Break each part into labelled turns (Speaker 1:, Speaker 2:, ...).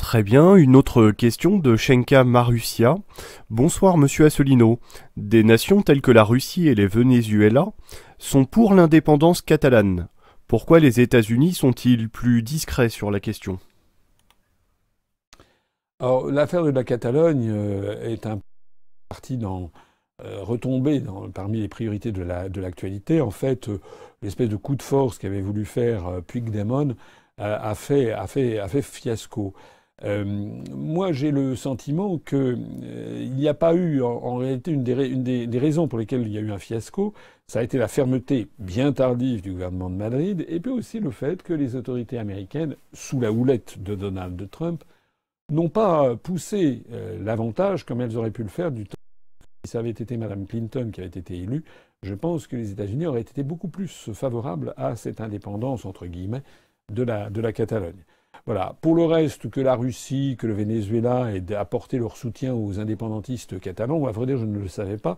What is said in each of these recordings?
Speaker 1: Très bien, une autre question de Shenka Marussia. Bonsoir Monsieur Asselineau. Des nations telles que la Russie et les Venezuela sont pour l'indépendance catalane. Pourquoi les États-Unis sont-ils plus discrets sur la question?
Speaker 2: Alors, l'affaire de la Catalogne est un parti retombé parmi les priorités de l'actualité. En fait, l'espèce de coup de force qu'avait voulu faire Puigdemont a fait fiasco. Euh, Moi, j'ai le sentiment que il n'y a pas eu, en réalité, une des raisons pour lesquelles il y a eu un fiasco, ça a été la fermeté bien tardive du gouvernement de Madrid, et puis aussi le fait que les autorités américaines, sous la houlette de Donald Trump, n'ont pas poussé l'avantage comme elles auraient pu le faire du temps. Si ça avait été Mme Clinton qui avait été élue, je pense que les États-Unis auraient été beaucoup plus favorables à cette indépendance, entre guillemets, de la Catalogne. Voilà. Pour le reste, que la Russie, que le Venezuela aient apporté leur soutien aux indépendantistes catalans, à vrai dire, je ne le savais pas.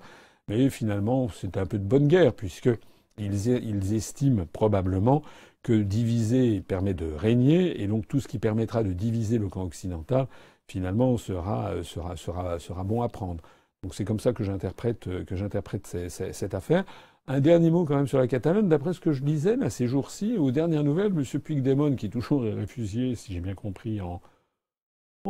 Speaker 2: Mais finalement, c'est un peu de bonne guerre, puisqu'ils estiment probablement que diviser permet de régner, et donc tout ce qui permettra de diviser le camp occidental, finalement, sera bon à prendre. Donc c'est comme ça que j'interprète cette affaire. Un dernier mot quand même sur la Catalogne. D'après ce que je lisais là, ces jours-ci, aux dernières nouvelles, M. Puigdemont, qui toujours est réfugié, si j'ai bien compris, en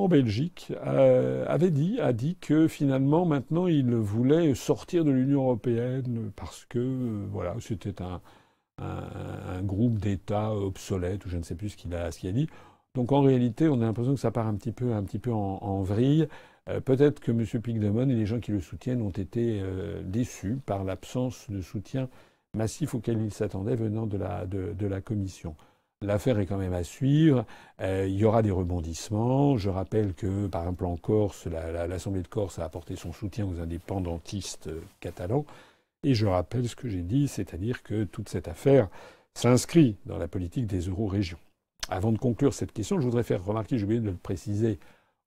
Speaker 2: Belgique, a dit que finalement, maintenant, il voulait sortir de l'Union européenne parce que voilà, c'était un groupe d'États obsolète, ou je ne sais plus ce qu'il a dit. Donc en réalité, on a l'impression que ça part un petit peu en vrille. Peut-être que M. Puigdemont et les gens qui le soutiennent ont été déçus par l'absence de soutien massif auquel ils s'attendaient venant de la Commission. L'affaire est quand même à suivre. Il y aura des rebondissements. Je rappelle que, par exemple, en Corse, l'Assemblée de Corse a apporté son soutien aux indépendantistes catalans. Et je rappelle ce que j'ai dit, c'est-à-dire que toute cette affaire s'inscrit dans la politique des euro-régions. Avant de conclure cette question, je voudrais faire remarquer, j'ai oublié de le préciser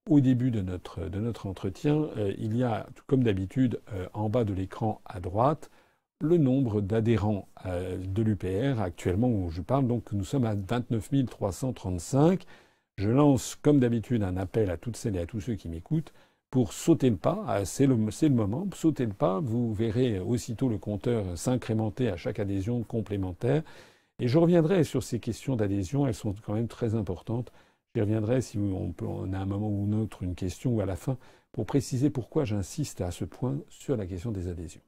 Speaker 2: au début de notre entretien, il y a, comme d'habitude, en bas de l'écran à droite, le nombre d'adhérents de l'UPR actuellement où je parle. Donc nous sommes à 29 335. Je lance, comme d'habitude, un appel à toutes celles et à tous ceux qui m'écoutent pour sauter le pas. C'est le moment. Sautez le pas. Vous verrez aussitôt le compteur s'incrémenter à chaque adhésion complémentaire. Et je reviendrai sur ces questions d'adhésion. Elles sont quand même très importantes. J'y reviendrai si on a un moment ou un autre une question ou à la fin pour préciser pourquoi j'insiste à ce point sur la question des adhésions.